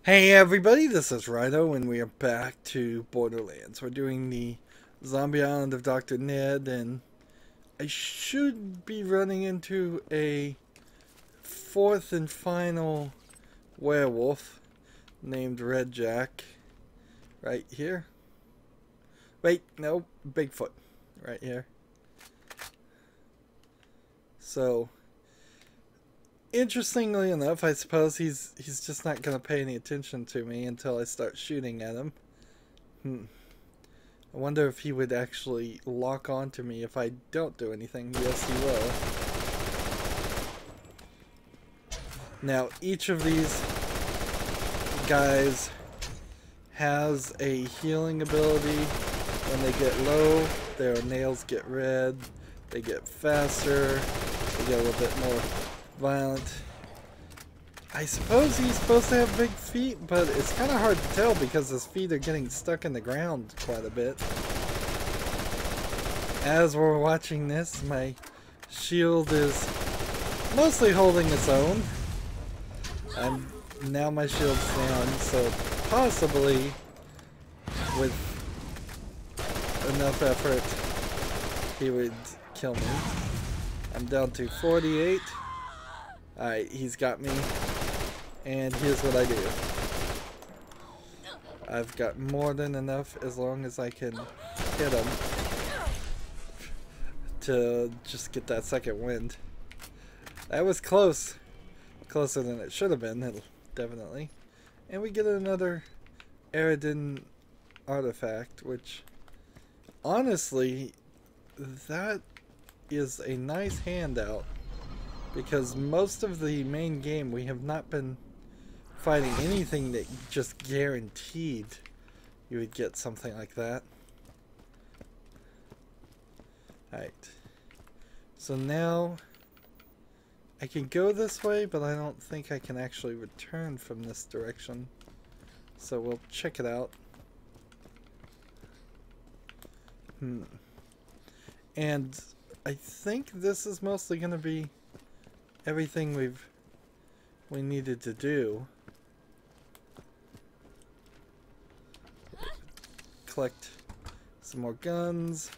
Hey everybody, this is Rydo and we are back to Borderlands. We're doing the Zombie Island of Dr. Ned, and I should be running into a fourth and final werewolf named Red Jack right here. Wait, no, Bigfoot right here. So, interestingly enough, I suppose he's just not going to pay any attention to me until I start shooting at him. I wonder if he would actually lock on to me if I don't do anything. Yes, he will. Now, each of these guys has a healing ability. When they get low, their nails get red, they get faster, they get a little bit more violent. I suppose he's supposed to have big feet, but it's kind of hard to tell because his feet are getting stuck in the ground quite a bit. As we're watching this, my shield is mostly holding its own. Now my shield's down, so possibly with enough effort he would kill me. I'm down to 48. Alright, he's got me. And here's what I do. I've got more than enough as long as I can hit him to just get that second wind. That was close. Closer than it should have been, definitely. And we get another Eridan artifact, which honestly, that is a nice handout. Because most of the main game we have not been fighting anything that just guaranteed you would get something like that. Alright. So now I can go this way, but I don't think I can actually return from this direction. So we'll check it out. And I think this is mostly going to be everything we needed to do. Collect some more guns.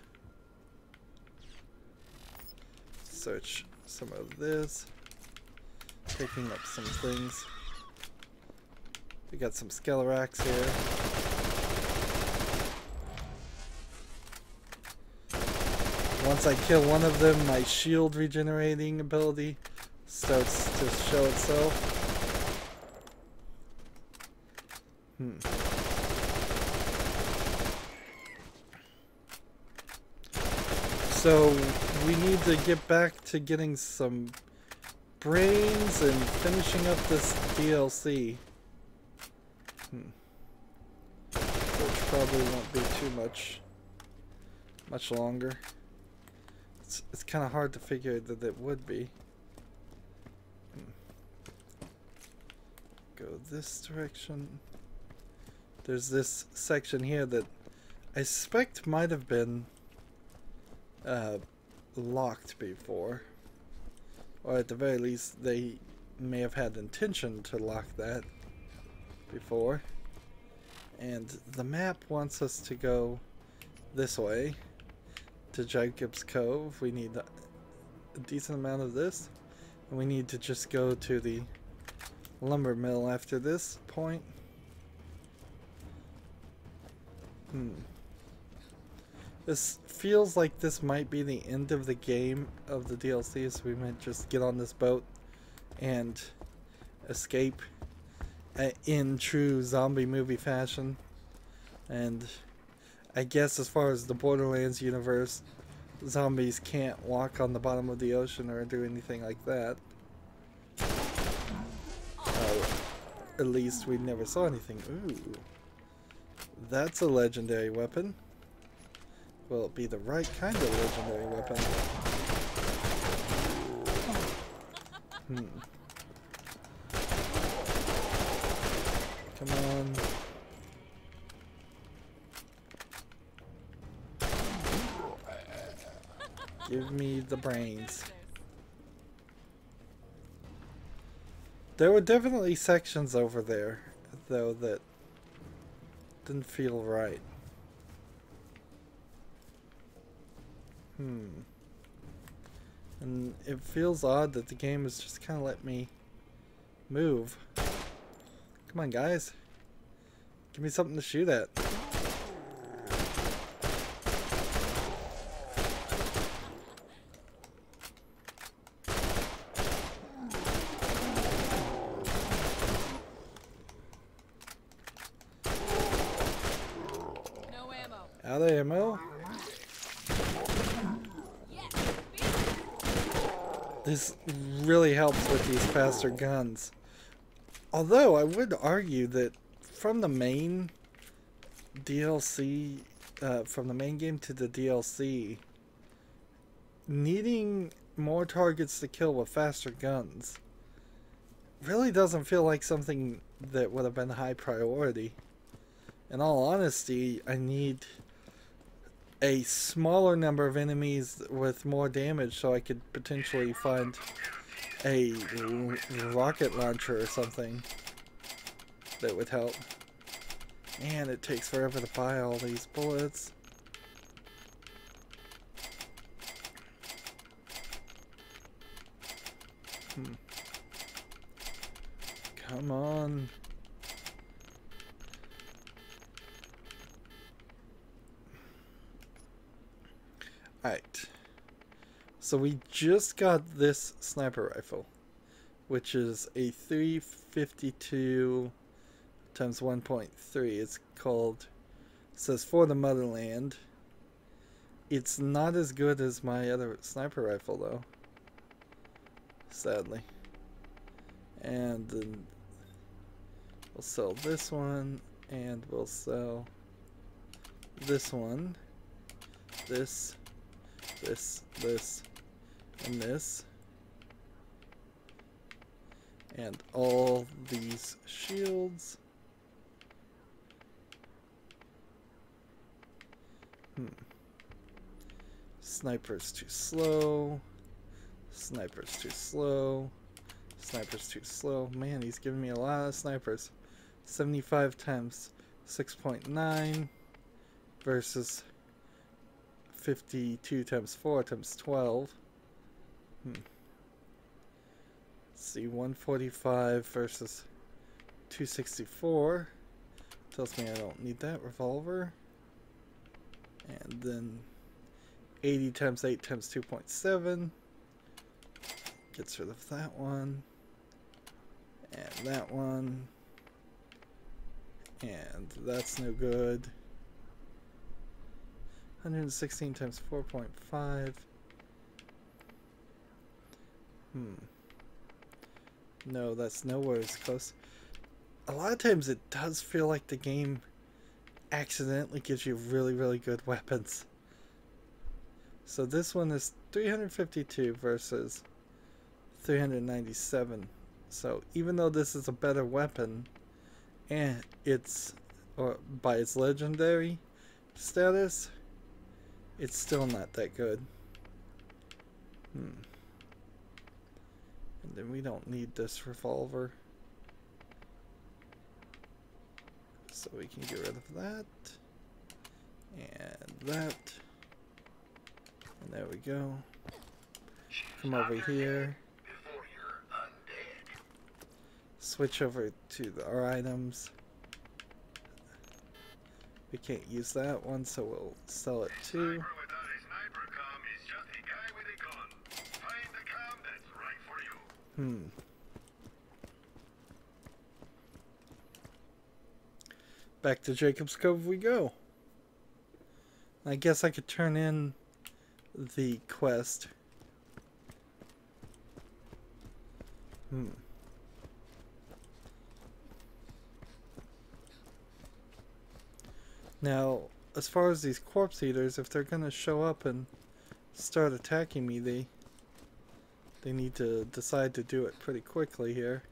Search some of this. Picking up some things. We got some Skelerax here. Once I kill one of them, my shield regenerating ability starts to show itself. So we need to get back to getting some brains and finishing up this DLC. Which probably won't be too much longer. It's kind of hard to figure that it would be. Go this direction. There's this section here that I suspect might have been locked before, or at the very least they may have had intention to lock that before. And the map wants us to go this way to Jacob's Cove. We need a decent amount of this, and we need to just go to the lumber mill after this point. This feels like this might be the end of the game of the DLC, so we might just get on this boat and escape in true zombie movie fashion. And I guess as far as the Borderlands universe, zombies can't walk on the bottom of the ocean or do anything like that. At least we never saw anything. Ooh. That's a legendary weapon. Will it be the right kind of legendary weapon? Come on. Give me the brains. There were definitely sections over there though, that didn't feel right. And it feels odd that the game has just kind of let me move. Come on, guys. Give me something to shoot at. No ammo. Out of ammo? This really helps with these faster guns. Although I would argue that from the main DLC, from the main game to the DLC, needing more targets to kill with faster guns really doesn't feel like something that would have been high priority. In all honesty, I need a smaller number of enemies with more damage so I could potentially find a rocket launcher or something that would help. Man, it takes forever to buy all these bullets. Come on. Alright. So we just got this sniper rifle, which is a 352 times 1.3. It's called, it says for the motherland. It's not as good as my other sniper rifle though, sadly. And then we'll sell this one, and we'll sell this one, this, and this, and all these shields. Sniper's too slow. Sniper's too slow. Sniper's too slow. Man, he's giving me a lot of snipers. 75 times 6.9 versus 52 times 4 times 12. Let's see, 145 versus 264. Tells me I don't need that revolver. And then 80 times 8 times 2.7. Gets rid of that one. And that one. And that's no good. 116 times 4.5. No, that's nowhere as close. A lot of times it does feel like the game accidentally gives you really, really good weapons. So this one is 352 versus 397. So even though this is a better weapon, and it's, or by its legendary status, it's still not that good. And then we don't need this revolver, so we can get rid of that and that. And there we go. Come over here. Switch over to our items. We can't use that one, so we'll sell it too. Back to Jacob's Cove we go. I guess I could turn in the quest. Now, as far as these corpse eaters, if they're gonna show up and start attacking me, they need to decide to do it pretty quickly here.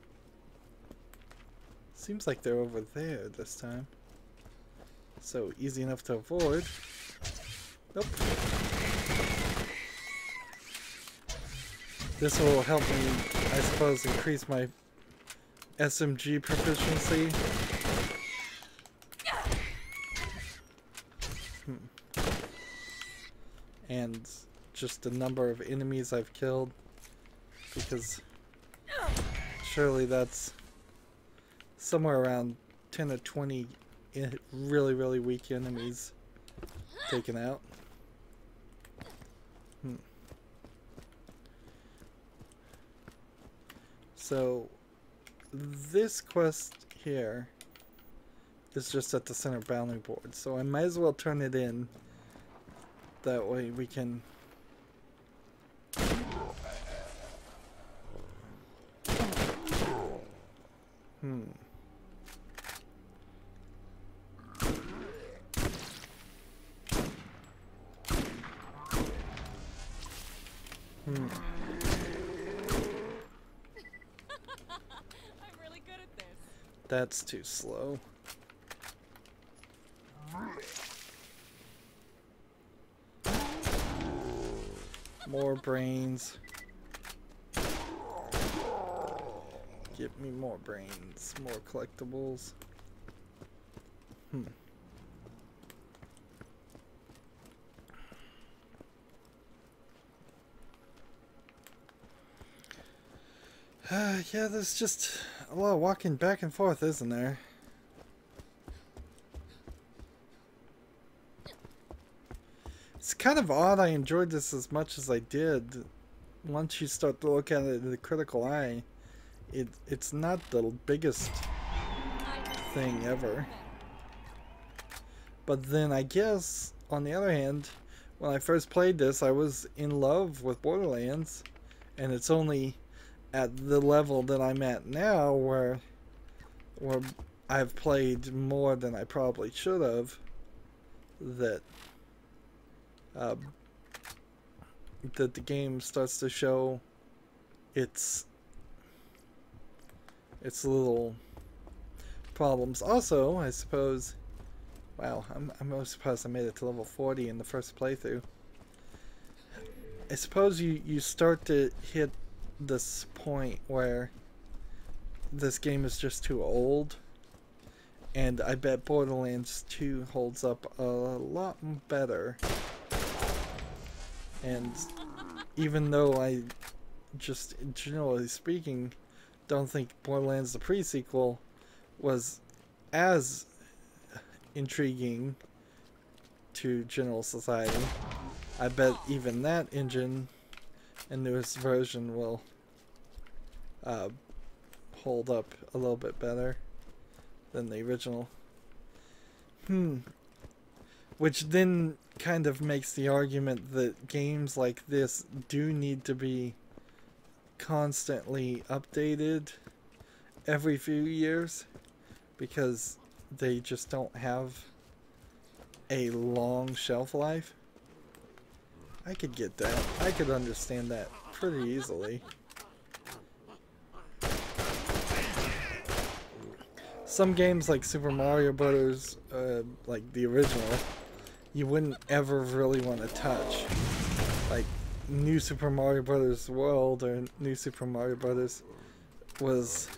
Seems like they're over there this time. So easy enough to avoid. Nope. This will help me, I suppose, increase my SMG proficiency and just the number of enemies I've killed, because surely that's somewhere around 10 or 20 really, really weak enemies taken out. So this quest here is just at the center boundary board, so I might as well turn it in. That way we can I'm really good at this. That's too slow. More brains. Give me more brains, more collectibles. Yeah, there's just a lot of walking back and forth, isn't there? It's kind of odd I enjoyed this as much as I did. Once you start to look at it with a critical eye, it's not the biggest thing ever. But then I guess, on the other hand, when I first played this, I was in love with Borderlands, and it's only at the level that I'm at now where I've played more than I probably should have, that that the game starts to show its little problems. Also, I suppose, wow, I'm surprised I made it to level 40 in the first playthrough. I suppose you start to hit this point where this game is just too old, and I bet Borderlands 2 holds up a lot better. And even though I just, generally speaking, don't think Borderlands the pre-sequel was as intriguing to general society, I bet even that engine and newest version will hold up a little bit better than the original. Which then kind of makes the argument that games like this do need to be constantly updated every few years, because they just don't have a long shelf life. I could get that. I could understand that pretty easily. Some games like Super Mario Brothers, like the original, you wouldn't ever really want to touch. Like New Super Mario Brothers World or New Super Mario Brothers was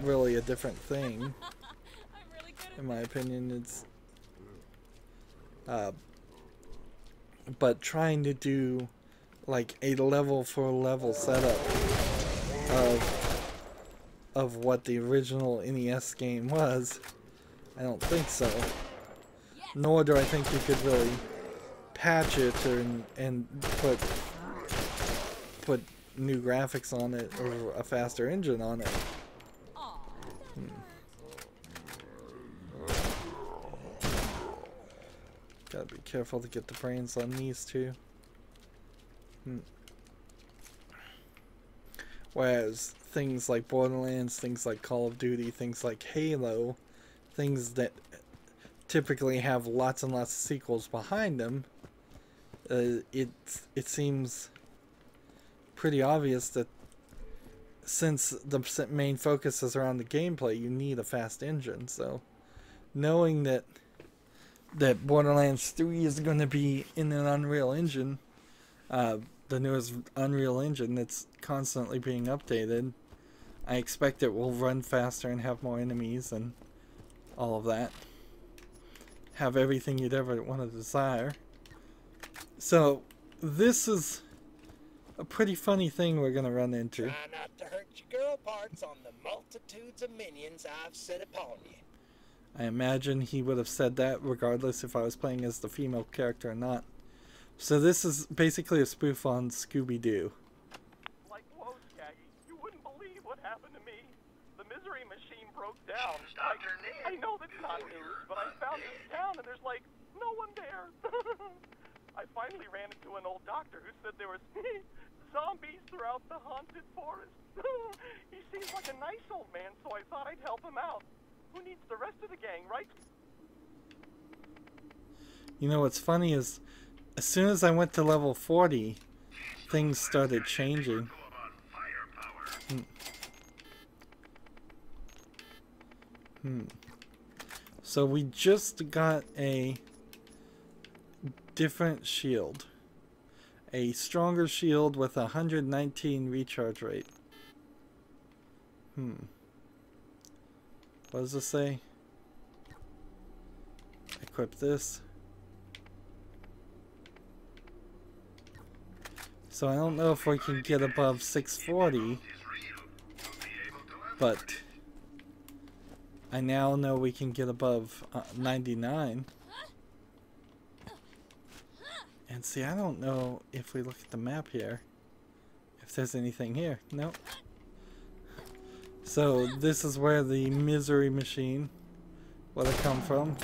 really a different thing. In my opinion, it's but trying to do like a level for level setup of what the original NES game was, I don't think so. Nor do I think you could really patch it and put new graphics on it or a faster engine on it. Gotta be careful to get the brains on these two. Whereas things like Borderlands, things like Call of Duty, things like Halo, things that typically have lots and lots of sequels behind them, it seems pretty obvious that since the main focus is around the gameplay, you need a fast engine. So knowing that Borderlands 3 is going to be in an Unreal Engine, the newest Unreal Engine that's constantly being updated, I expect it will run faster and have more enemies and all of that. have everything you'd ever want to desire. So this is a pretty funny thing we're gonna run into. Try not to hurt your girl parts on the multitudes of minions I've set upon you. I imagine he would have said that regardless if I was playing as the female character or not. So this is basically a spoof on Scooby-Doo. Like, whoa, Skaggy, you wouldn't believe what happened to me. The misery machine broke down. Like, I know that's not news, but I found this town and there's like no one there. I finally ran into an old doctor who said there was zombies throughout the haunted forest. He seems like a nice old man, so I thought I'd help him out. Who needs the rest of the gang, right? You know what's funny is, as soon as I went to level 40, things started changing. So we just got a different shield. A stronger shield with 119 recharge rate. What does this say? Equip this. So I don't know if we can get above 640, but I now know we can get above 99. And see, I don't know if we look at the map here, if there's anything here. Nope. So this is where the misery machine would have come from.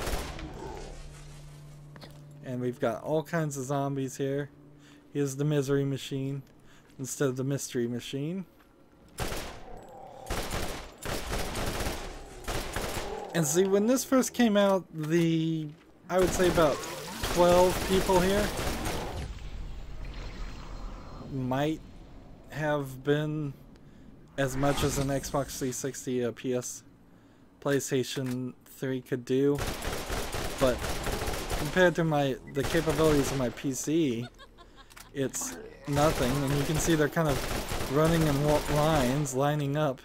And we've got all kinds of zombies here. Here's the misery machine instead of the mystery machine. And see, when this first came out, I would say about 12 people here might have been as much as an Xbox 360, a PlayStation 3 could do. But compared to the capabilities of my PC, it's nothing. And you can see they're kind of running in lines, lining up.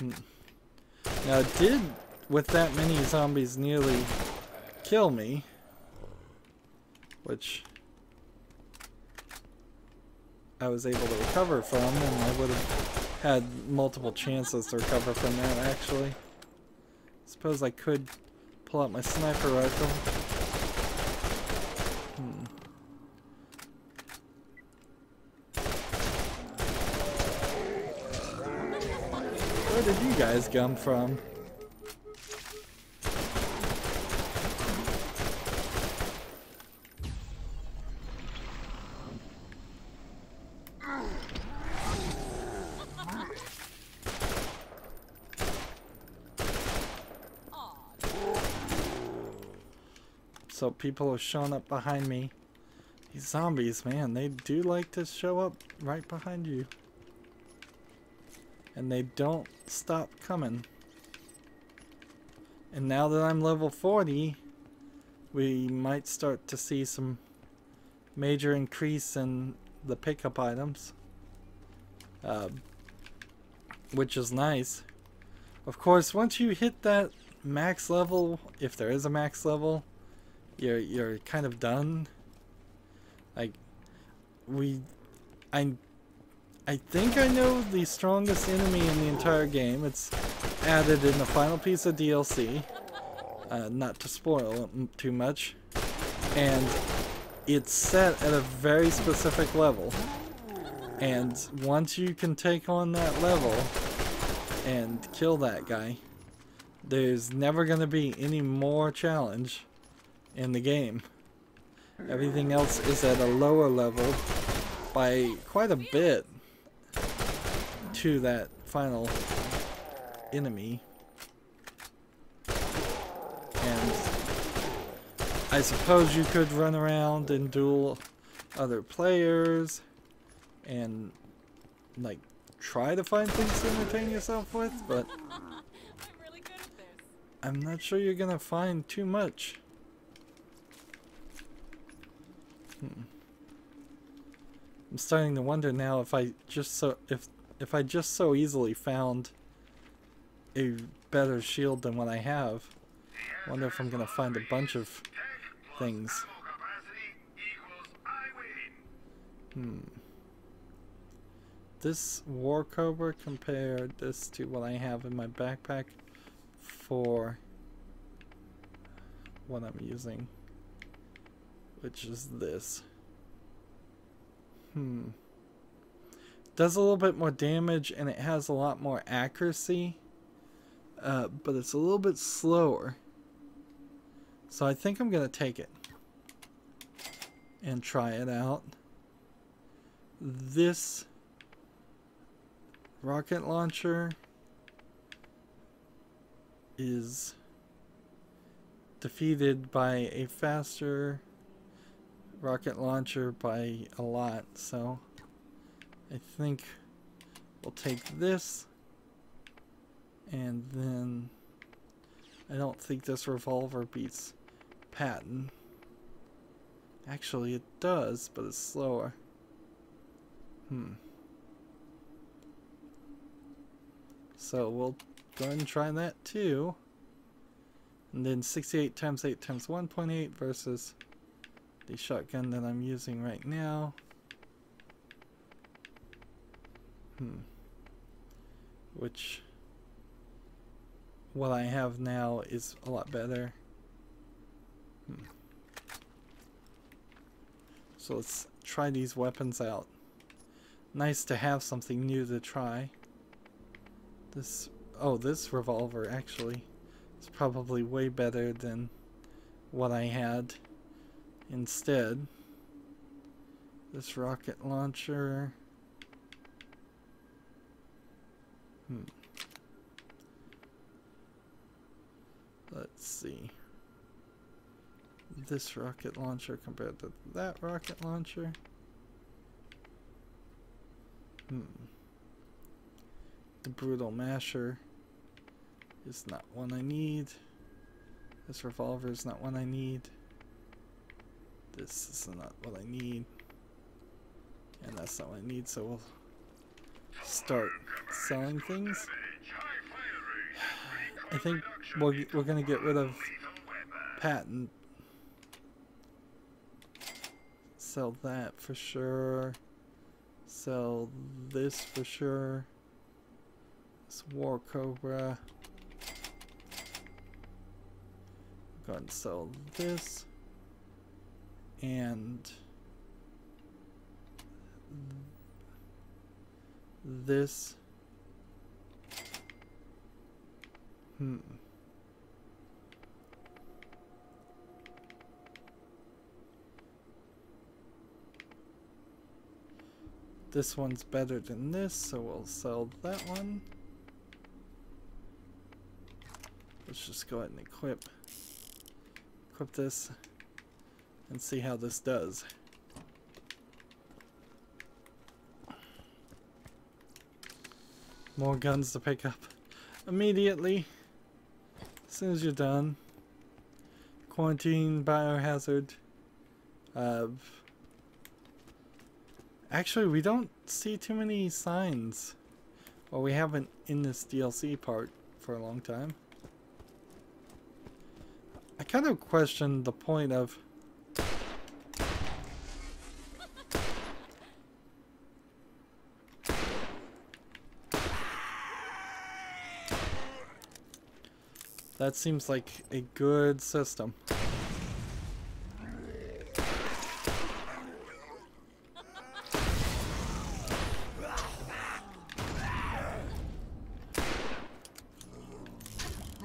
Now it did, with that many zombies, nearly kill me, which I was able to recover from, and I would have had multiple chances to recover from that, actually. Suppose I could pull out my sniper rifle. Where did you guys come from? So people have shown up behind me. These zombies, man, they do like to show up right behind you. And they don't stop coming. And now that I'm level 40, we might start to see some major increase in the pickup items. Which is nice. Of course, once you hit that max level, if there is a max level, you're kind of done. Like, I think I know the strongest enemy in the entire game. It's added in the final piece of DLC. Not to spoil too much. And it's set at a very specific level. And once you can take on that level and kill that guy, there's never going to be any more challenge in the game. Everything else is at a lower level by quite a bit to that final enemy. And I suppose you could run around and duel other players and like try to find things to entertain yourself with, but I'm really good at this. I'm not sure you're gonna find too much. I'm starting to wonder now if I just so easily found a better shield than what I have, Wonder if I'm gonna find a bunch of things. This War Cobra compared this to what I have in my backpack for what I'm using, which is this. Does a little bit more damage and it has a lot more accuracy, but it's a little bit slower. So I think I'm gonna take it and try it out. This rocket launcher is defeated by a faster rocket launcher by a lot, so I think we'll take this, and then I don't think this revolver beats Patton. Actually it does, but it's slower. So we'll go ahead and try that too. And then 68 times 8 times 1.8 versus the shotgun that I'm using right now. Which, what I have now is a lot better. So let's try these weapons out. Nice to have something new to try. This revolver actually is probably way better than what I had instead. This rocket launcher. Let's see. This rocket launcher compared to that rocket launcher. The brutal masher is not one I need. This revolver is not one I need. This is not what I need. And that's not what I need, so we'll start selling things. I think we're gonna get rid of Patton. Sell that for sure. Sell this for sure. This War Cobra. Go ahead and sell this. And this. This one's better than this, so we'll sell that one. Let's just go ahead and equip this and see how this does. More guns to pick up immediately as soon as you're done. Quarantine, biohazard. Actually, we don't see too many signs. Well, we haven't in this DLC part for a long time. I kind of question the point of that seems like a good system.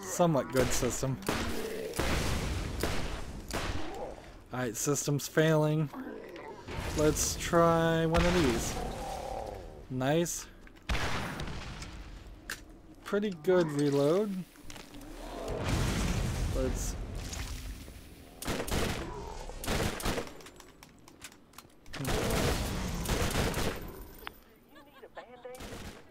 Somewhat good system. Alright, system's failing. Let's try one of these. Nice. Pretty good reload. Let's... You need a band-aid?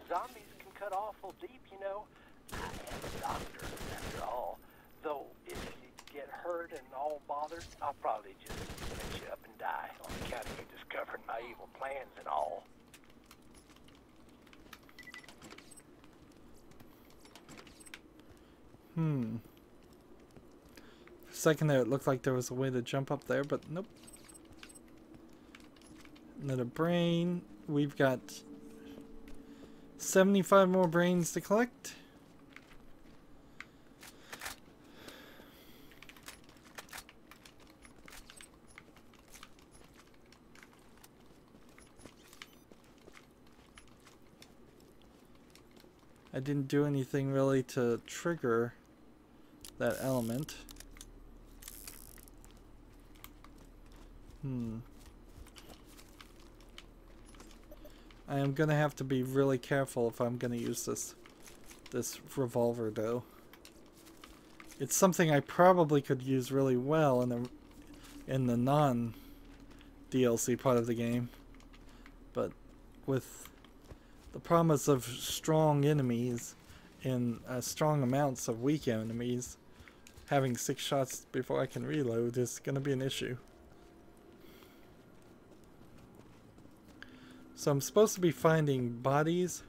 Zombies can cut awful deep, you know. I am a doctor, after all. Though, if you get hurt and all bothered, I'll probably just let you up and die on account of you discovering my evil plans and all. second there, it looked like there was a way to jump up there, but nope. Another brain. We've got 75 more brains to collect. I didn't do anything really to trigger that element. I am gonna have to be really careful if I'm gonna use this revolver though. It's something I probably could use really well in the non DLC part of the game, but with the promise of strong enemies and strong amounts of weak enemies, having 6 shots before I can reload is going to be an issue. So I'm supposed to be finding bodies,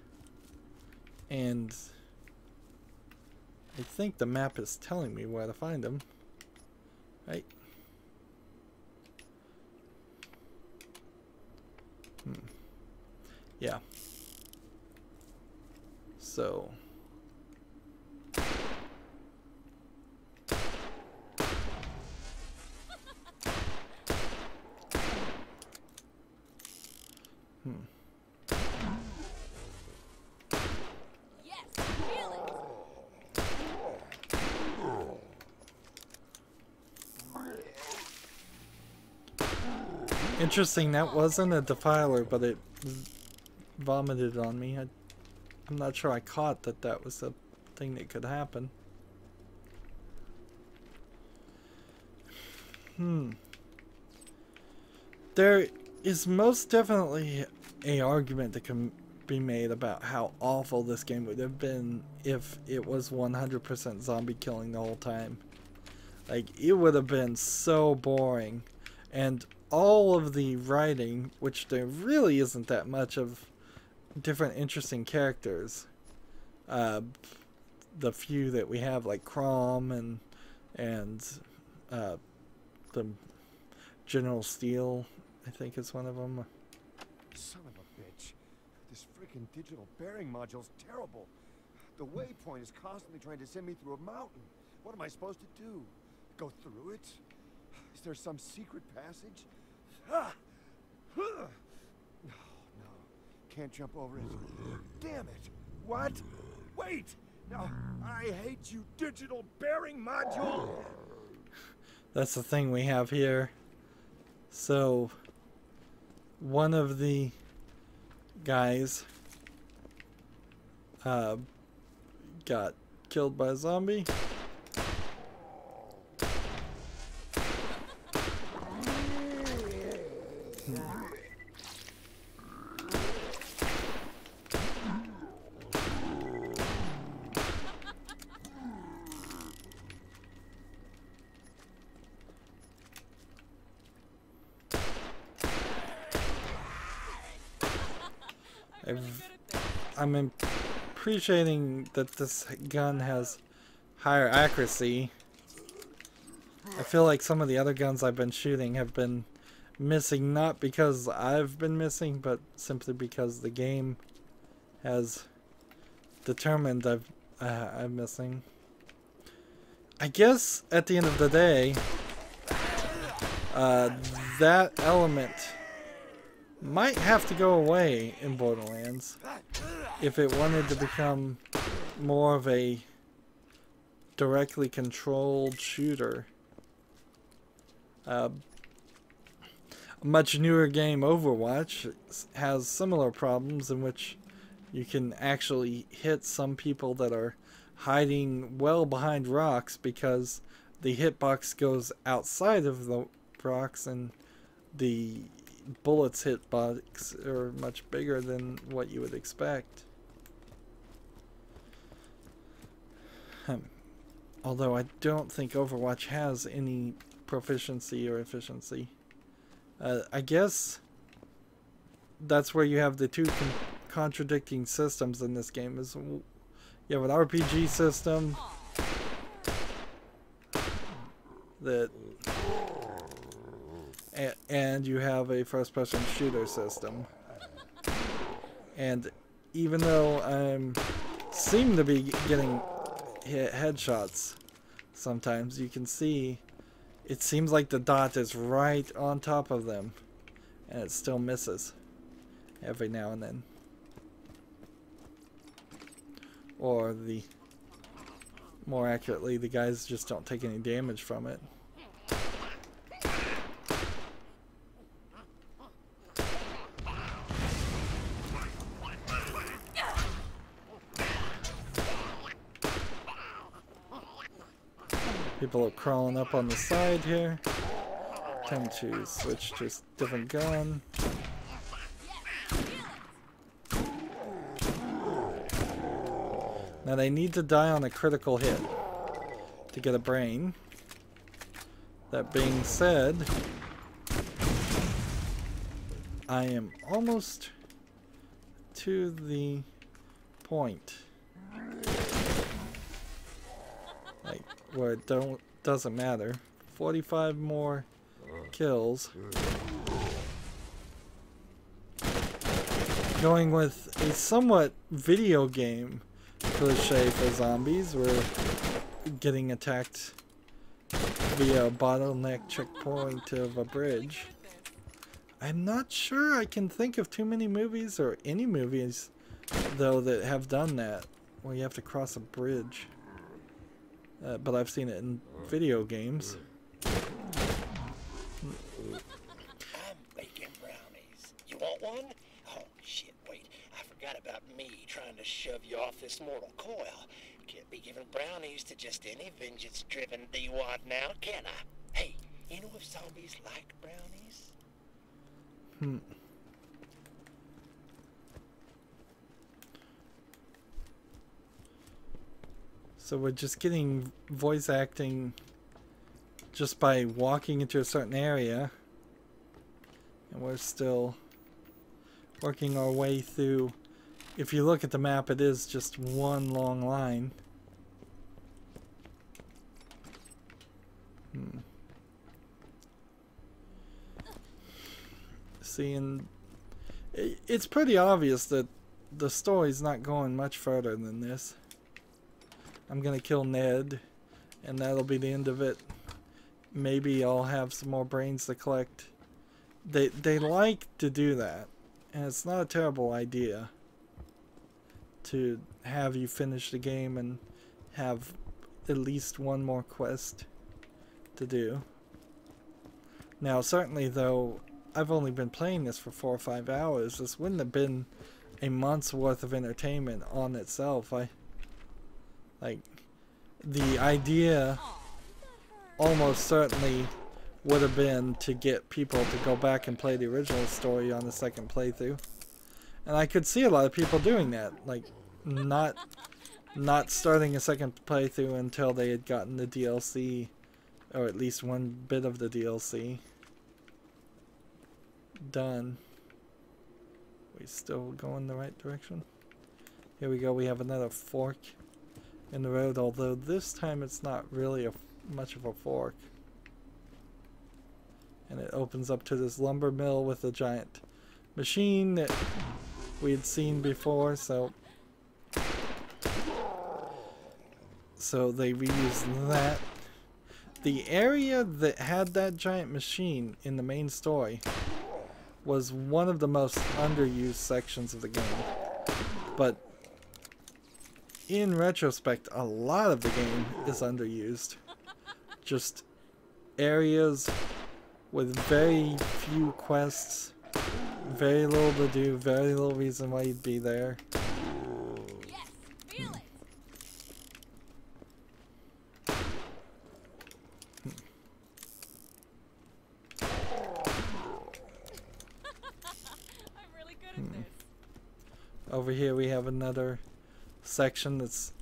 and I think the map is telling me where to find them. Right? Yeah. So Yes, feel it. interesting, that wasn't a defiler, but it vomited on me. I'm not sure I caught that was a thing that could happen. There is most definitely an argument that can be made about how awful this game would have been if it was 100% zombie killing the whole time. Like, it would have been so boring. And all of the writing, which there really isn't that much of different interesting characters. The few that we have, like Crom and the General Steel, I think is one of them. Son of a bitch. This freaking digital bearing module's terrible. The waypoint is constantly trying to send me through a mountain. What am I supposed to do? Go through it? Is there some secret passage? Ah! No, no. Can't jump over it. Damn it. What? Wait! No, I hate you, digital bearing module! That's the thing we have here. So, one of the guys got killed by a zombie. I'm appreciating that this gun has higher accuracy. I feel like some of the other guns I've been shooting have been missing, not because I've been missing, but simply because the game has determined I'm missing. I guess at the end of the day, that element might have to go away in Borderlands if it wanted to become more of a directly controlled shooter. A much newer game, Overwatch, has similar problems in which you can actually hit some people that are hiding well behind rocks because the hitbox goes outside of the rocks and the bullets hitbox are much bigger than what you would expect. Although I don't think Overwatch has any proficiency or efficiency. I guess that's where you have the two contradicting systems in this game. Is you have an RPG system that, and you have a first-person shooter system. And even though I seem to be getting headshots sometimes, you can see it seems like the dot is right on top of them, and it still misses every now and then. Or more accurately, the guys just don't take any damage from it. People are crawling up on the side here. Time to switch to a different gun. Now they need to die on a critical hit to get a brain. That being said, I am almost to the point. Like, where it doesn't matter. 45 more kills. Going with a somewhat video game cliche for zombies. We're getting attacked via a bottleneck checkpoint of a bridge. I'm not sure I can think of too many movies, or any movies though, that have done that, where you have to cross a bridge. But I've seen it in video games. I'm making brownies. You want one? Oh, shit, wait. I forgot about me trying to shove you off this mortal coil. Can't be giving brownies to just any vengeance-driven D-wad now, can I? Hey, you know if zombies like brownies? So we're just getting voice acting just by walking into a certain area, and we're still working our way through. If you look at the map, it is just one long line. Seeing, it's pretty obvious that the story's not going much further than this. I'm gonna kill Ned, and that'll be the end of it. Maybe I'll have some more brains to collect. They like to do that, and it's not a terrible idea to have you finish the game and have at least one more quest to do. Now, certainly though, I've only been playing this for 4 or 5 hours. This wouldn't have been a month's worth of entertainment on itself. Like, the idea almost certainly would have been to get people to go back and play the original story on the second playthrough. And I could see a lot of people doing that, like not starting a second playthrough until they had gotten the DLC, or at least one bit of the DLC done. We still going the right direction? Here we go, we have another fork in the road, although this time it's not really much of a fork. And it opens up to this lumber mill with a giant machine that we had seen before, so they reused that. The area that had that giant machine in the main story was one of the most underused sections of the game, but in retrospect, a lot of the game is underused. Just areas with very few quests, very little to do, very little reason why you'd be there. Yes, feel it. I'm really good at this. Over here we have another section that's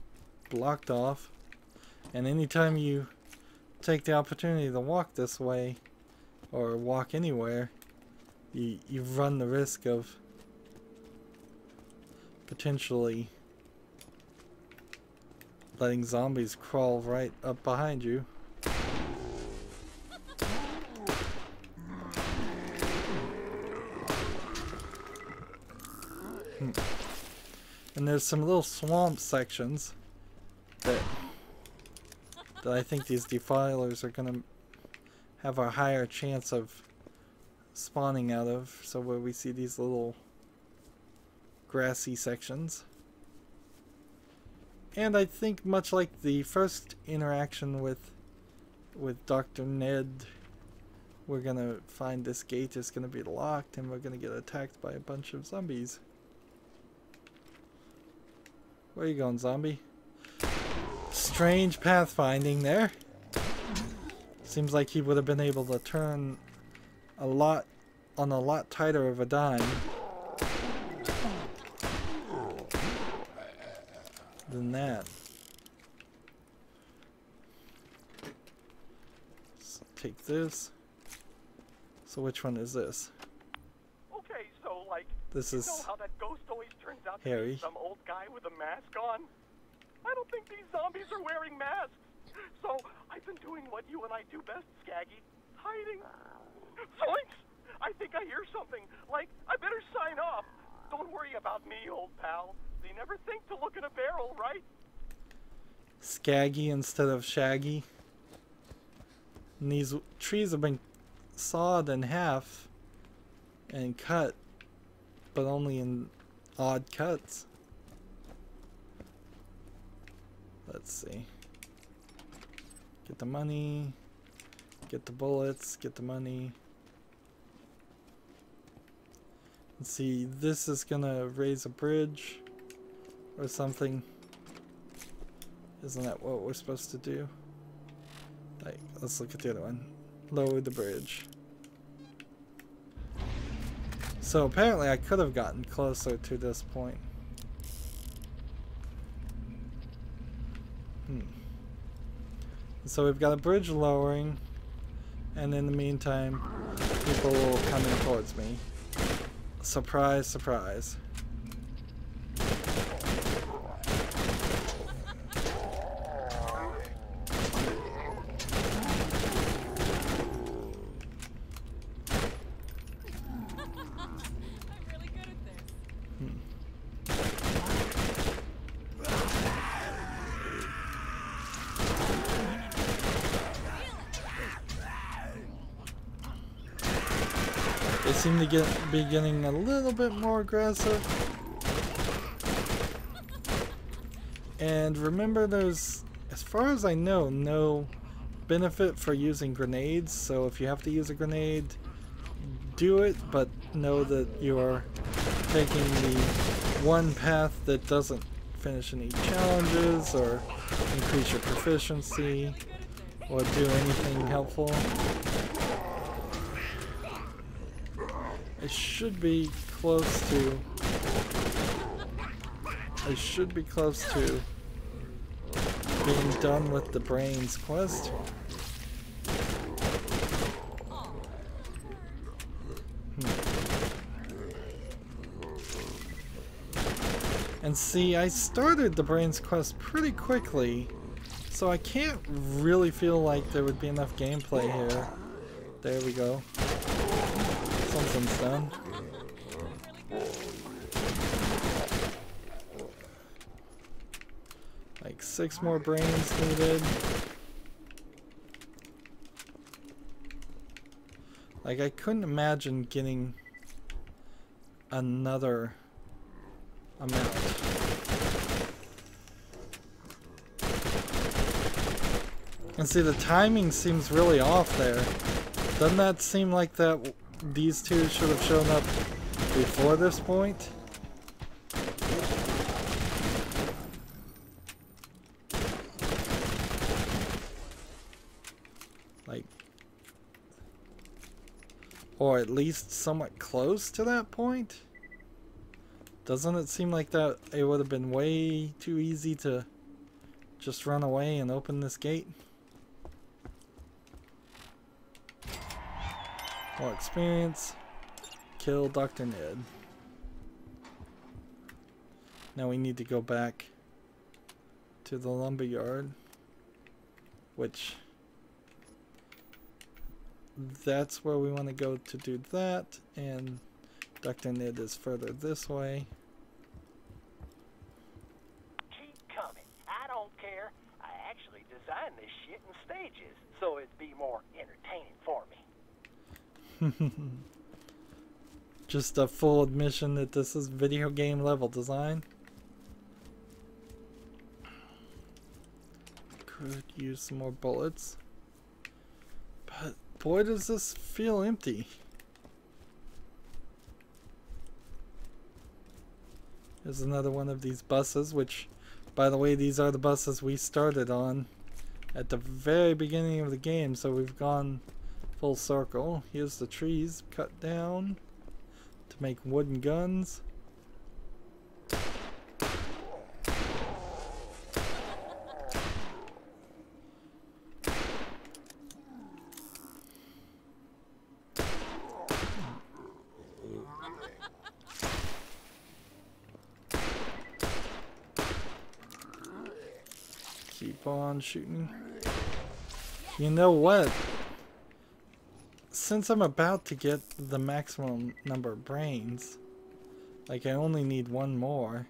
blocked off, and anytime you take the opportunity to walk this way or walk anywhere, you run the risk of potentially letting zombies crawl right up behind you. And there's some little swamp sections that I think these defilers are gonna have a higher chance of spawning out of. So where we see these little grassy sections. And I think much like the first interaction with Dr. Ned, we're gonna find this gate is gonna be locked and we're gonna get attacked by a bunch of zombies. Where are you going, zombie? Strange pathfinding there. Seems like he would have been able to turn a lot tighter of a dime than that. Let's take this. So which one is this? Okay, so like, This you is know how that ghost always turns out to Harry. be some old guy with a mask on? I don't think these zombies are wearing masks. So I've been doing what you and I do best, Skaggy. Hiding. Zoinks! I think I hear something. Like, I better sign off. Don't worry about me, old pal. They never think to look in a barrel, right? Skaggy instead of Shaggy. And these trees have been sawed in half and cut, but only in odd cuts. Let's see. Get the money, get the bullets, get the money. Let's see, this is gonna raise a bridge or something. Isn't that what we're supposed to do? Like, let's look at the other one. Lower the bridge. So apparently I could have gotten closer to this point. So we've got a bridge lowering, and in the meantime, people will come in towards me. Surprise, surprise. I'm really good at this. They seem to be getting a little bit more aggressive. And remember, there's, as far as I know, no benefit for using grenades. So if you have to use a grenade, do it, but know that you're taking the one path that doesn't finish any challenges or increase your proficiency or do anything helpful. I should be close to being done with the brains quest. And see, I started the brains quest pretty quickly, so I can't really feel like there would be enough gameplay here. There we go. Something's done. Like 6 more brains needed. Like, I couldn't imagine getting another amount. And see, the timing seems really off there. Doesn't that seem like that these two should have shown up before this point? Like, or at least somewhat close to that point? Doesn't it seem like that it would have been way too easy to just run away and open this gate? More experience. Kill Dr. Ned. Now we need to go back to the lumberyard, which that's where we want to go to do that, and Dr. Ned is further this way. it in stages, so it'd be more entertaining for me. Just a full admission that this is video game level design. Could use some more bullets. But boy, does this feel empty. There's another one of these buses, which, by the way, these are the buses we started on at the very beginning of the game, so we've gone full circle. Here's the trees cut down to make wooden guns. Keep on shooting. You know what? Since I'm about to get the maximum number of brains, like I only need one more,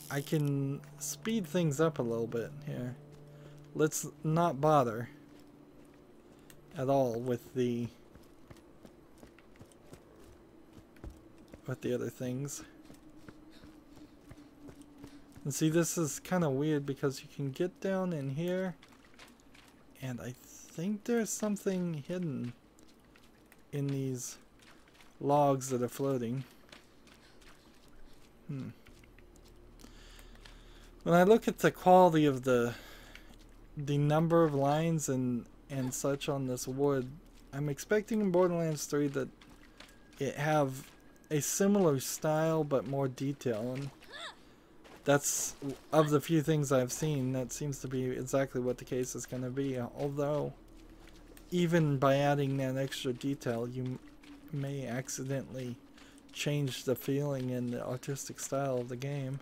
I can speed things up a little bit here. Let's not bother at all with the other things. And see, this is kind of weird because you can get down in here, and I think there's something hidden in these logs that are floating. When I look at the quality of the number of lines and such on this wood, I'm expecting in Borderlands 3 that it have a similar style but more detail, and that's, of the few things I've seen, that seems to be exactly what the case is going to be. Although, even by adding that extra detail, you may accidentally change the feeling and the artistic style of the game.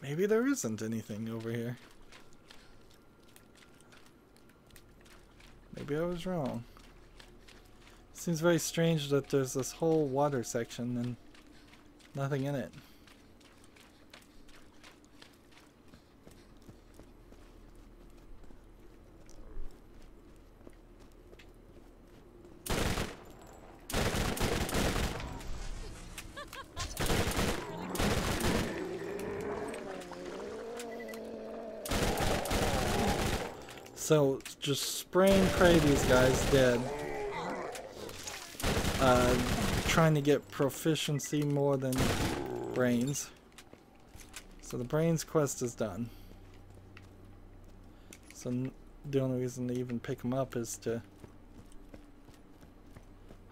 Maybe there isn't anything over here. Maybe I was wrong. Seems very strange that there's this whole water section and nothing in it. So just spray and pray these guys dead. Trying to get proficiency more than brains. So the brains quest is done. So the only reason to even pick them up is to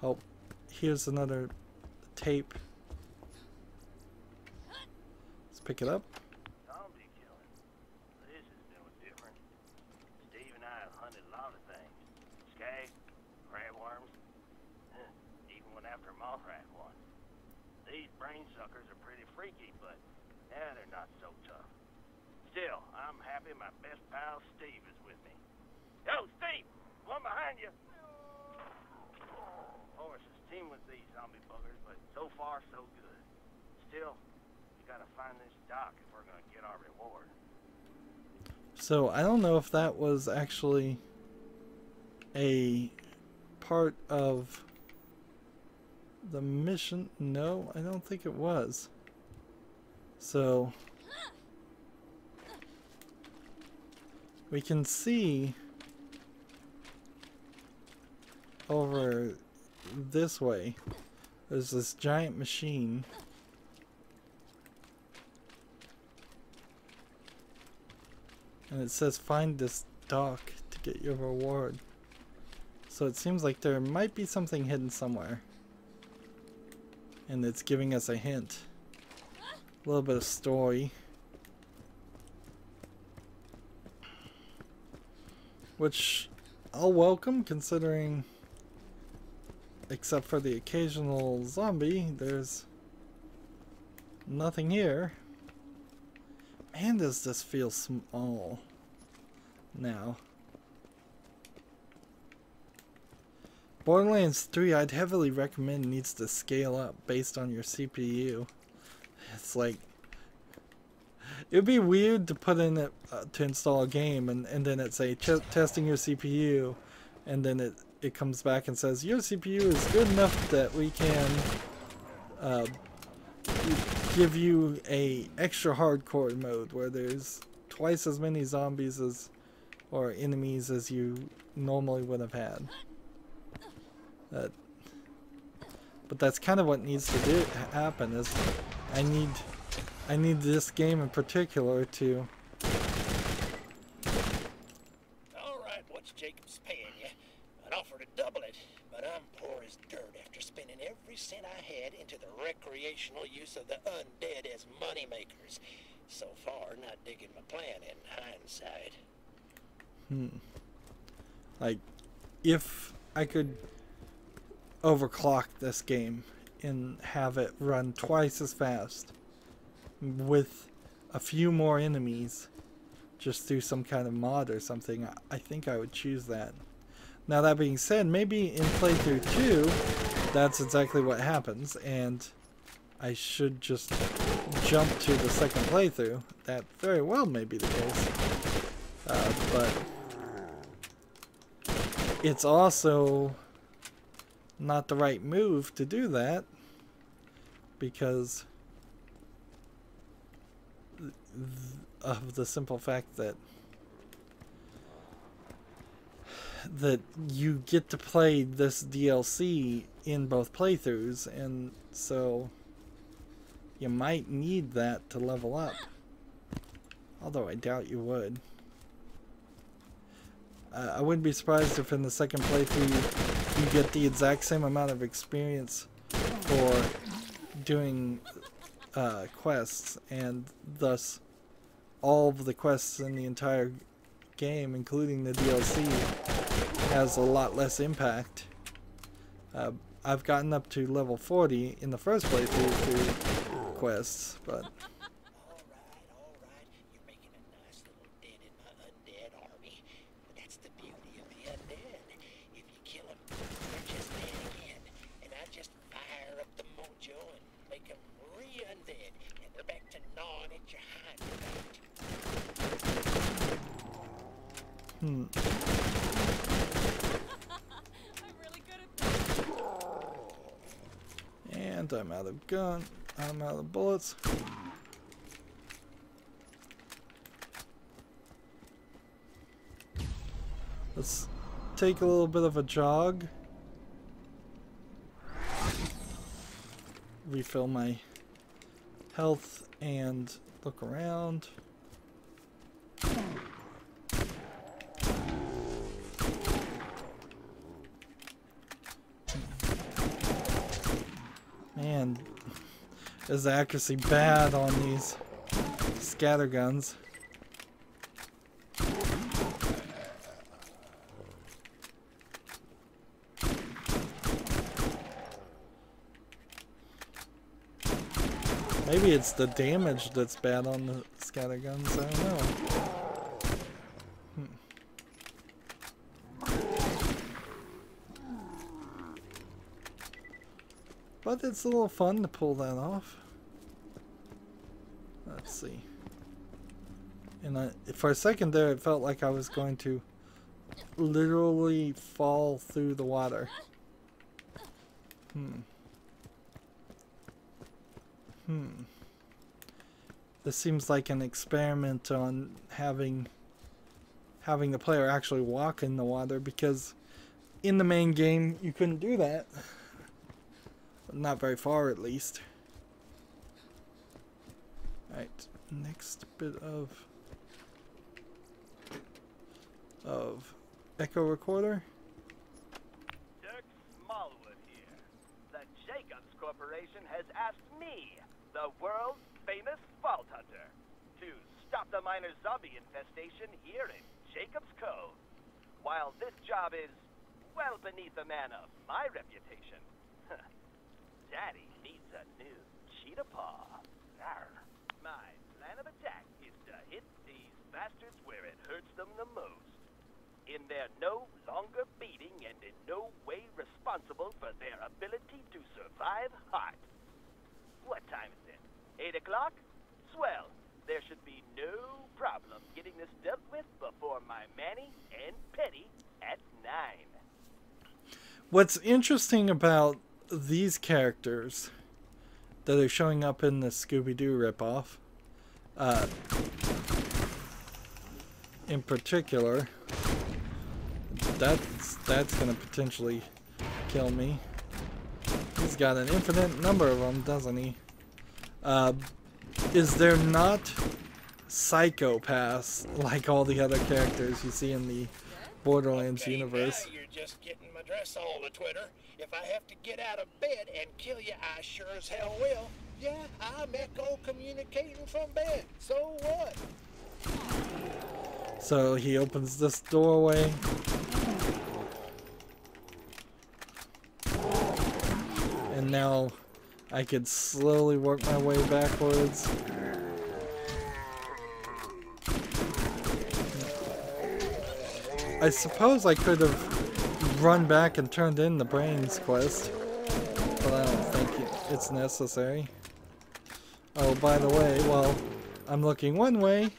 help. Here's another tape. Let's pick it up. Zombie killing. This is new and different. Steve and I have hunted a lot of things. Skag, crabworms, even went after a moth rat once. These brain suckers are pretty freaky, but they're not so tough. Still, I'm happy my best pal Steve is with me. Yo, Steve! One behind you! Horses team with these zombie buggers, but so far so good. Still, we gotta find this dock if we're gonna get our reward. So I don't know if that was actually a part of the mission. No, I don't think it was. So we can see over this way there's this giant machine. And it says find this dock to get your reward. So it seems like there might be something hidden somewhere. And it's giving us a hint. A little bit of story. Which I'll welcome, considering, except for the occasional zombie, there's nothing here. Man, does this feel small now. Borderlands 3, I'd heavily recommend, needs to scale up based on your CPU. It's like It'd be weird to put in it to install a game and then it say testing your CPU, and then it comes back and says your CPU is good enough that we can give you a extra hardcore mode where there's twice as many zombies as or enemies as you normally would have had. But that's kind of what needs to happen. Is I need this game in particular to. All right, what's Jacob's paying you? I'd offer to double it, but I'm poor as dirt after spending every cent I had into the recreational use of the undead as moneymakers. So far, not digging my plan in hindsight. Like, if I could overclock this game and have it run twice as fast with a few more enemies just through some kind of mod or something, I think I would choose that. Now that being said, maybe in playthrough 2 that's exactly what happens and I should just jump to the second playthrough. That very well may be the case, but it's also not the right move to do that because of the simple fact that you get to play this DLC in both playthroughs, and so you might need that to level up, although I doubt you would. I wouldn't be surprised if in the second playthrough you get the exact same amount of experience for doing quests, and thus all of the quests in the entire game, including the DLC, has a lot less impact. I've gotten up to level 40 in the first playthrough through quests, but You're making a nice little dent in my undead army. But that's the beauty of the undead. If you kill them, they're just dead again. And I just fire up the mojo and make them re-undead. And they're back to gnawing at your hind. I'm really good at this. and I'm out of gun. I'm out of bullets. Let's take a little bit of a jog. Refill my health and look around. Man, is the accuracy bad on these scatter guns. Maybe it's the damage that's bad on the scatter guns, I don't know. But it's a little fun to pull that off. Let's see. And for a second there, it felt like I was going to literally fall through the water. This seems like an experiment on having the player actually walk in the water, because in the main game you couldn't do that. Not very far, at least. Alright, next bit of echo recorder. Dirk Smallwood here. The Jacobs Corporation has asked me, the world's famous vault hunter, to stop the minor zombie infestation here in Jacobs Cove. While this job is well beneath a man of my reputation, Daddy needs a new cheetah paw. Arr. My plan of attack is to hit these bastards where it hurts them the most. In their no longer beating and in no way responsible for their ability to survive heart. What time is it? 8 o'clock? Swell. There should be no problem getting this dealt with before my Manny and Petty at 9. What's interesting about these characters that are showing up in the Scooby-Doo ripoff, in particular, that's gonna potentially kill me. He's got an infinite number of them, doesn't he? Is there not psychopaths like all the other characters you see in the Borderlands universe? Now you're just getting my dress all to Twitter. If I have to get out of bed and kill you, I sure as hell will. Yeah, I'm echo communicating from bed. So what? So he opens this doorway. And now I could slowly work my way backwards. I suppose I could have run back and turned in the brains quest, but I don't think it's necessary. Oh, by the way, while I'm looking one way,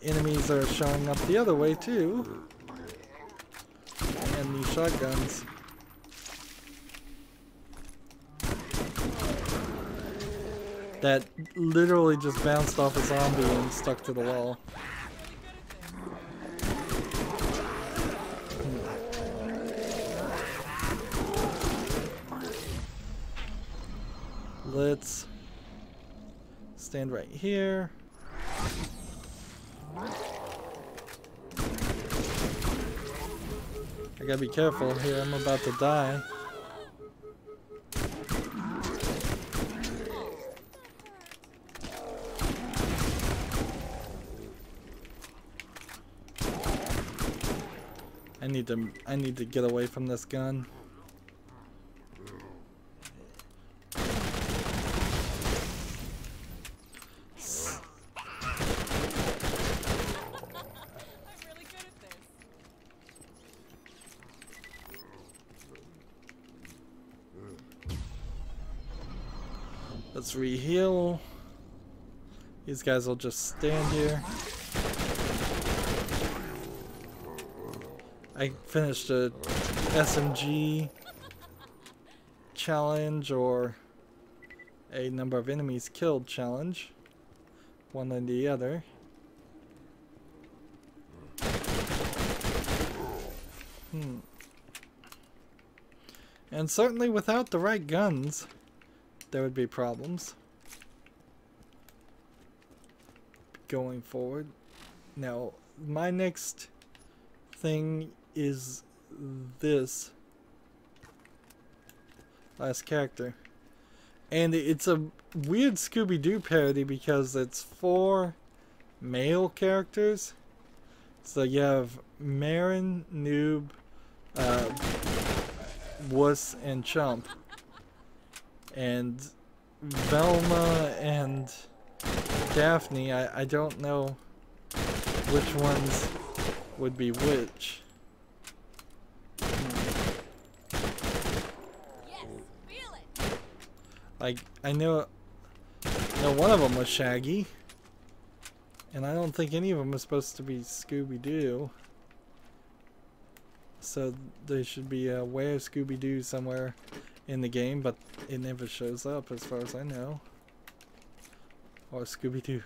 enemies are showing up the other way too. And these shotguns. That literally just bounced off a zombie and stuck to the wall. Let's stand right here. I gotta be careful here, I'm about to die. I need to get away from this gun. Let's re-heal. These guys will just stand here. I finished a SMG challenge or a number of enemies killed challenge. One and the other. And certainly without the right guns, there would be problems going forward. Now, my next thing is this last character. And it's a weird Scooby-Doo parody because it's 4 male characters. So you have Marin, Noob, Wuss, and Chump. And Velma and Daphne, I don't know which ones would be which. Like, I know one of them was Shaggy, and I don't think any of them is supposed to be Scooby-Doo. So there should be a Where Scooby-Doo somewhere in the game, but it never shows up as far as I know. Or Scooby-Doo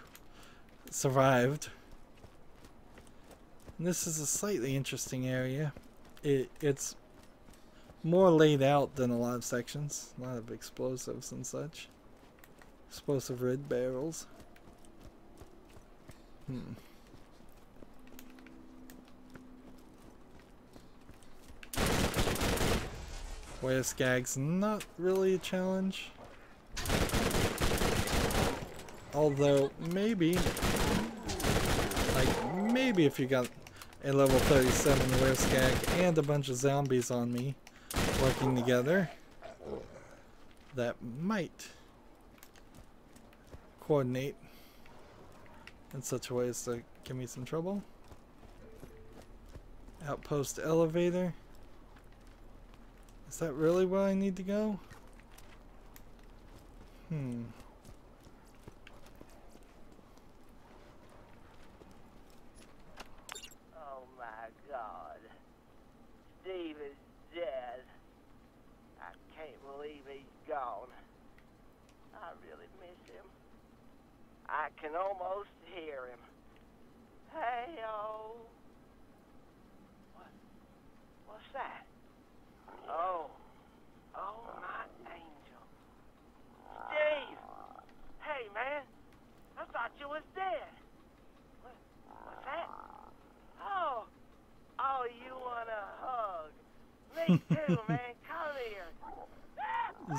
survived. And this is a slightly interesting area. It's more laid out than a lot of sections. A lot of explosives and such. Explosive red barrels. Where Skag's not really a challenge. Although, maybe if you got a level 37 Where Skag and a bunch of zombies on me working together, that might coordinate in such a way as to give me some trouble. Outpost elevator. Is that really where I need to go? I can almost hear him. Hey-oh. What's that? Oh, my angel. Steve! Hey, man. I thought you was dead. What's that? Oh, you want a hug? Me too, man. Come here.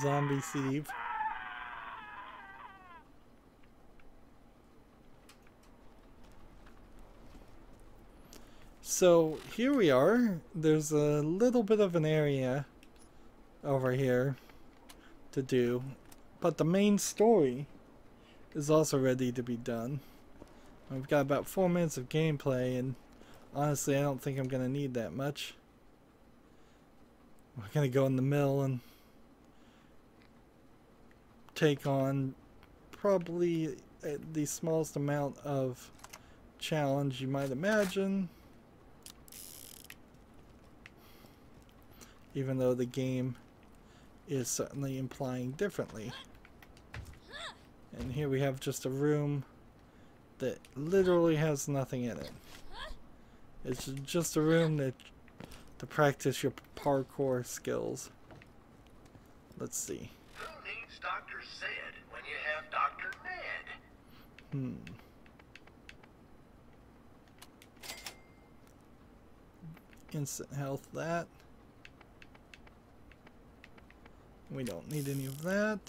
Zombie Steve. So here we are. There's a little bit of an area over here to do, but the main story is also ready to be done. We've got about 4 minutes of gameplay, and honestly I don't think I'm gonna need that much. We're gonna go in the mill and take on probably the smallest amount of challenge you might imagine, even though the game is certainly implying differently. And here we have just a room that literally has nothing in it. It's just a room to practice your parkour skills. Let's see. Who needs Dr. Zed when you have Dr. Ned? Instant health, that. We don't need any of that.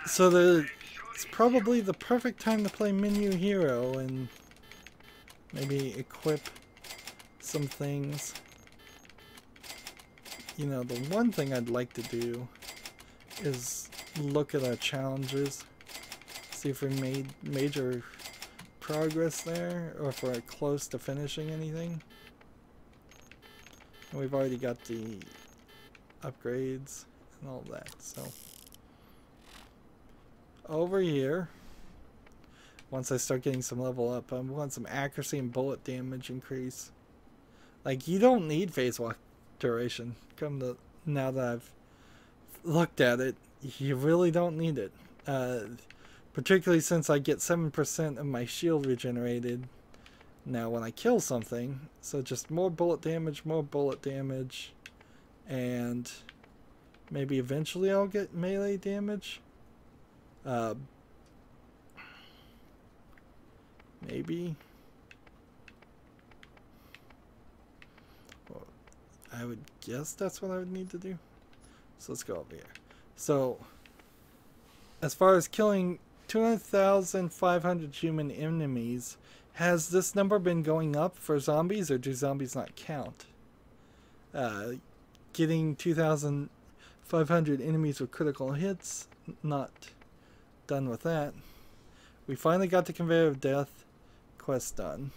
So it's probably the perfect time to play Menu Hero and maybe equip some things. You know, the one thing I'd like to do is look at our challenges, see if we made major progress there, or if we're close to finishing anything. And we've already got the upgrades and all that, so over here, once I start getting some level up, I want some accuracy and bullet damage increase. Like, you don't need phase walk duration. Now that I've looked at it, you really don't need it. Particularly since I get 7% of my shield regenerated now when I kill something. So just more bullet damage, and maybe eventually I'll get melee damage. Maybe. Well, I would guess that's what I would need to do. So let's go over here. So, as far as killing 200,500 human enemies, has this number been going up for zombies, or do zombies not count? Getting 2,500 enemies with critical hits, not done with that. We finally got the Conveyor of Death quest done.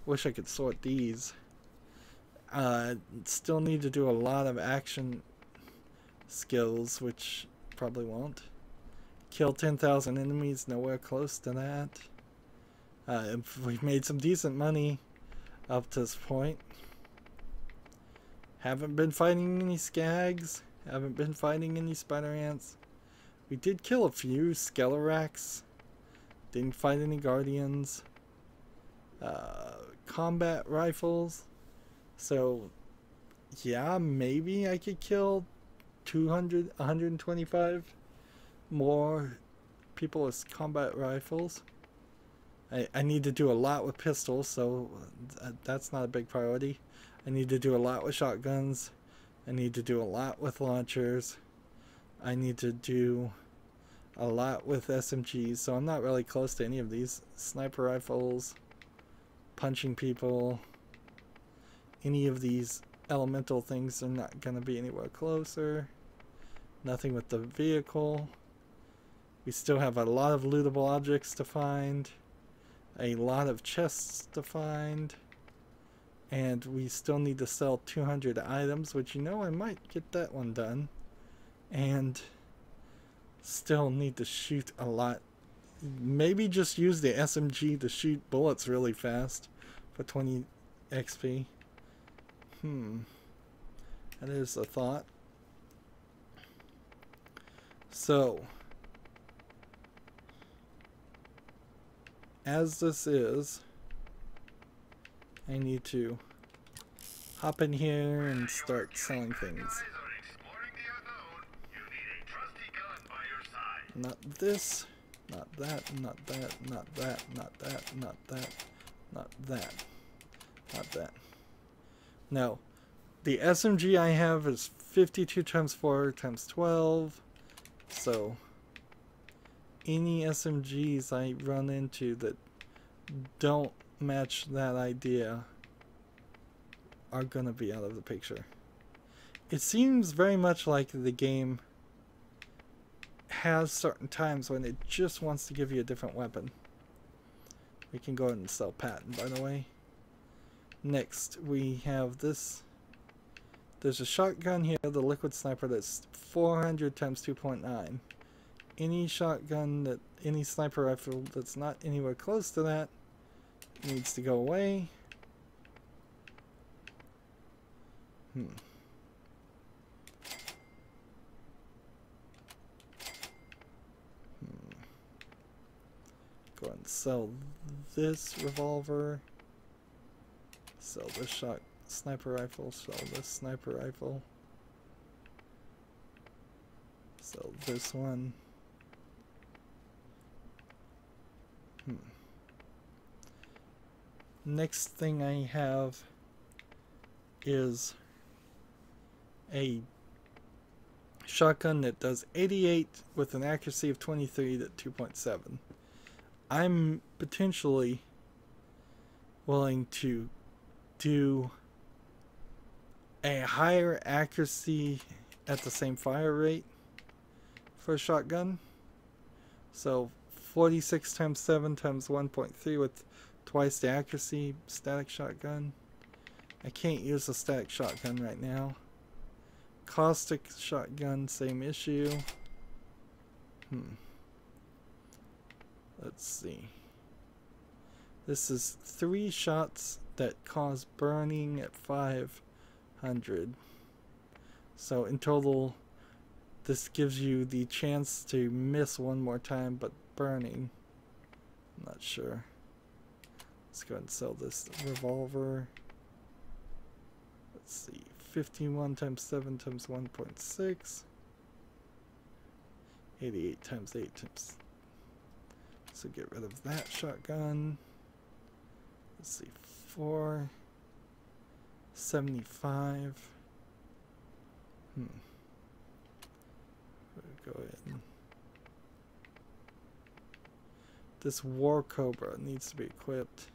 Wish I could sort these. Still need to do a lot of action skills, which probably won't. Kill 10,000 enemies, nowhere close to that. We've made some decent money up to this point. Haven't been fighting any skags. Haven't been fighting any spider ants. We did kill a few Skelerax. Didn't fight any guardians. Combat rifles. So, yeah, maybe I could kill 125 more people with combat rifles. I need to do a lot with pistols, so that's not a big priority. I need to do a lot with shotguns. I need to do a lot with launchers. I need to do a lot with SMGs, so I'm not really close to any of these. Sniper rifles, punching people, any of these elemental things are not going to be anywhere closer. Nothing with the vehicle. We still have a lot of lootable objects to find, a lot of chests to find, and we still need to sell 200 items, which, you know, I might get that one done. And still need to shoot a lot. Maybe just use the SMG to shoot bullets really fast for 20 XP. That is a thought. So, as this is, I need to hop in here and start selling things. Not this, not that, not that, not that, not that, not that, not that, not that. No, the SMG I have is 52 times 4 times 12, so any SMGs I run into that don't match that idea are gonna be out of the picture. It seems very much like the game has certain times when it just wants to give you a different weapon. We can go ahead and sell patent, by the way. Next, we have this. There's a shotgun here, the liquid sniper, that's 400 times 2.9. Any shotgun that, any sniper rifle that's not anywhere close to that needs to go away. Go ahead and sell this revolver. Sell this sniper rifle. Sell this sniper rifle. Sell this one. Next thing I have is a shotgun that does 88 with an accuracy of 23 at 2.7. I'm potentially willing to do a higher accuracy at the same fire rate for a shotgun. So 46 times 7 times 1.3 with twice the accuracy static shotgun. I can't use a static shotgun right now. Caustic shotgun, same issue. Let's see. This is 3 shots that cause burning at 500. So in total, this gives you the chance to miss one more time, but burning. I'm not sure. Let's go ahead and sell this revolver. Let's see. 51 times 7 times 1.6. 88 times 8 times. So get rid of that shotgun. Let's see. 475. Go ahead. This War Cobra needs to be equipped.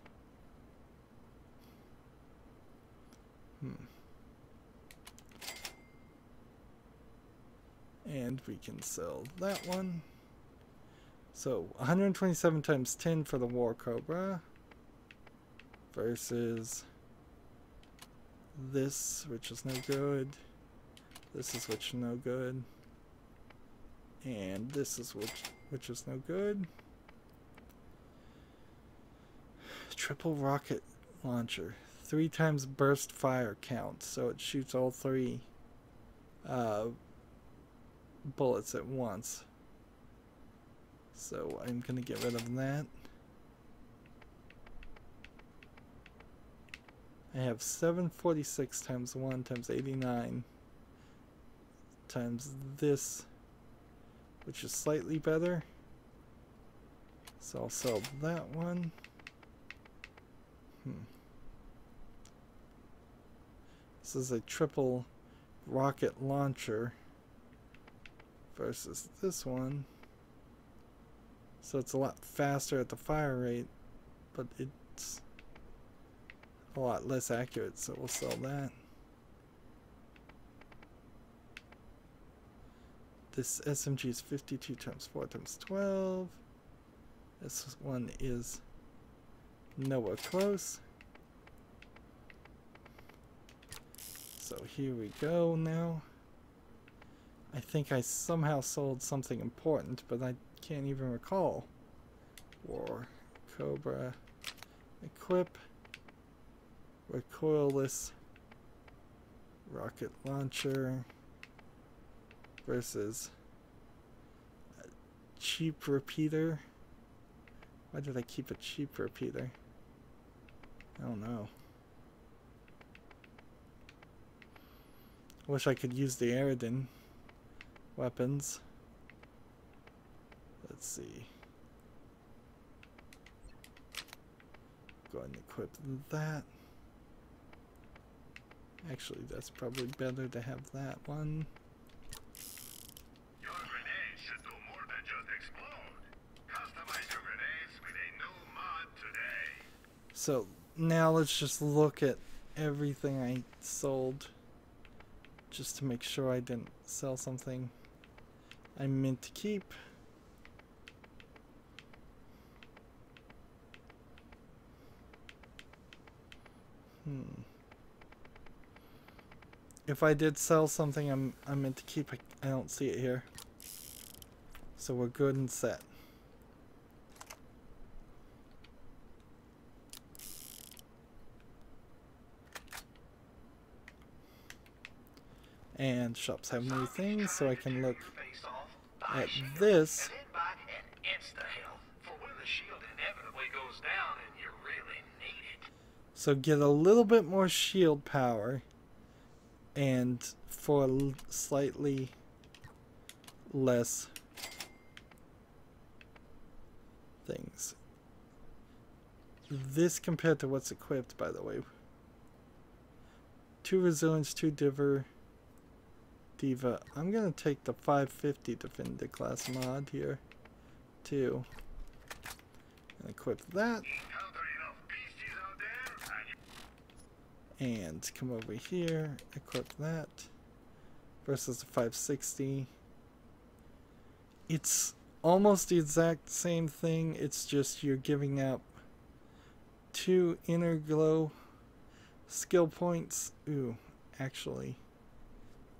And we can sell that one. So 127 times 10 for the War Cobra versus this, which is no good. This is which no good. And this is which is no good. Triple rocket launcher. 3 times burst fire count, so it shoots all 3 bullets at once. So I'm gonna get rid of that. I have 746 times 1 times 89 times this, which is slightly better. So I'll sell that one. This is a triple rocket launcher versus this one. So it's a lot faster at the fire rate, but it's a lot less accurate, so we'll sell that. This SMG is 52 times 4 times 12. This one is nowhere close. So here we go now. I think I somehow sold something important, but I can't even recall. War Cobra. Equip. Recoilless rocket launcher versus a cheap repeater Why did I keep a cheap repeater? I don't know. Wish I could use the Aridin weapons. Let's see. Go ahead and equip that. Actually, that's probably better to have that one. Your grenades should do more than just explode. Customize your grenades with a new mod today. So now let's just look at everything I sold, just to make sure I didn't sell something I meant to keep. If I did sell something I meant to keep, I don't see it here. So we're good and set. And shops have new things, so I can look at this. So get a little bit more shield power, and for slightly less things. This compared to what's equipped, by the way. 2 resilience, 2 diva. I'm gonna take the 550 defender class mod here too, and equip that. And come over here, equip that. Versus the 560. It's almost the exact same thing, it's just you're giving up 2 inner glow skill points. Ooh, actually,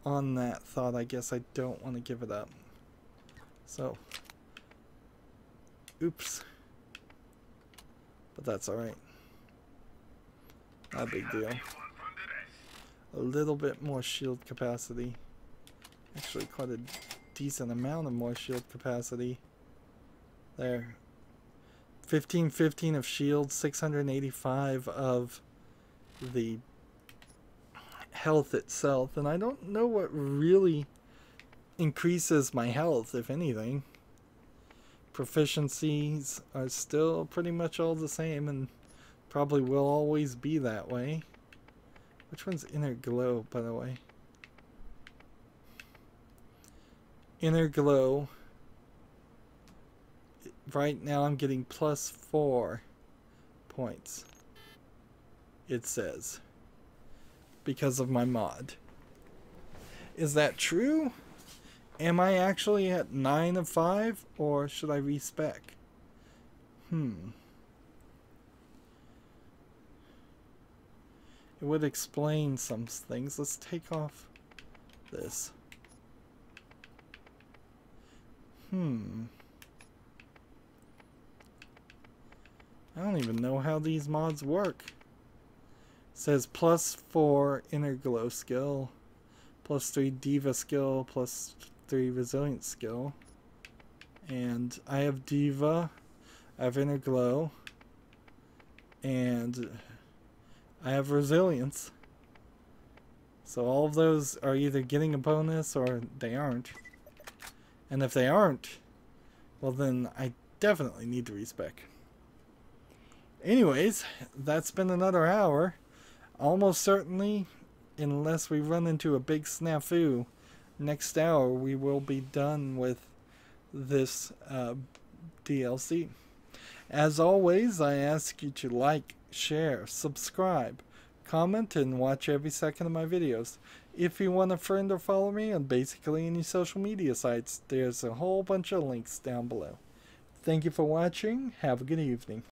on that thought, I guess I don't want to give it up. So, oops. But that's alright. Not a big deal. A little bit more shield capacity. Actually, quite a decent amount of more shield capacity. There. 1515 of shield, 685 of the health itself. And I don't know what really increases my health, if anything. Proficiencies are still pretty much all the same, and probably will always be that way. Which one's inner glow, by the way? Inner glow. Right now I'm getting +4 points. It says. Because of my mod. Is that true? Am I actually at 9 of 5? Or should I respec? It would explain some things. Let's take off this. I don't even know how these mods work. It says +4 inner glow skill, +3 diva skill, +3 resilience skill. And I have diva, I have inner glow, and I have resilience. So all of those are either getting a bonus or they aren't. And if they aren't, well then I definitely need to respec. Anyways, that's been another hour. Almost certainly, unless we run into a big snafu, next hour we will be done with this DLC. As always, I ask you to like, share, subscribe, comment, and watch every second of my videos. If you want a friend or follow me on basically any social media sites, there's a whole bunch of links down below. Thank you for watching. Have a good evening.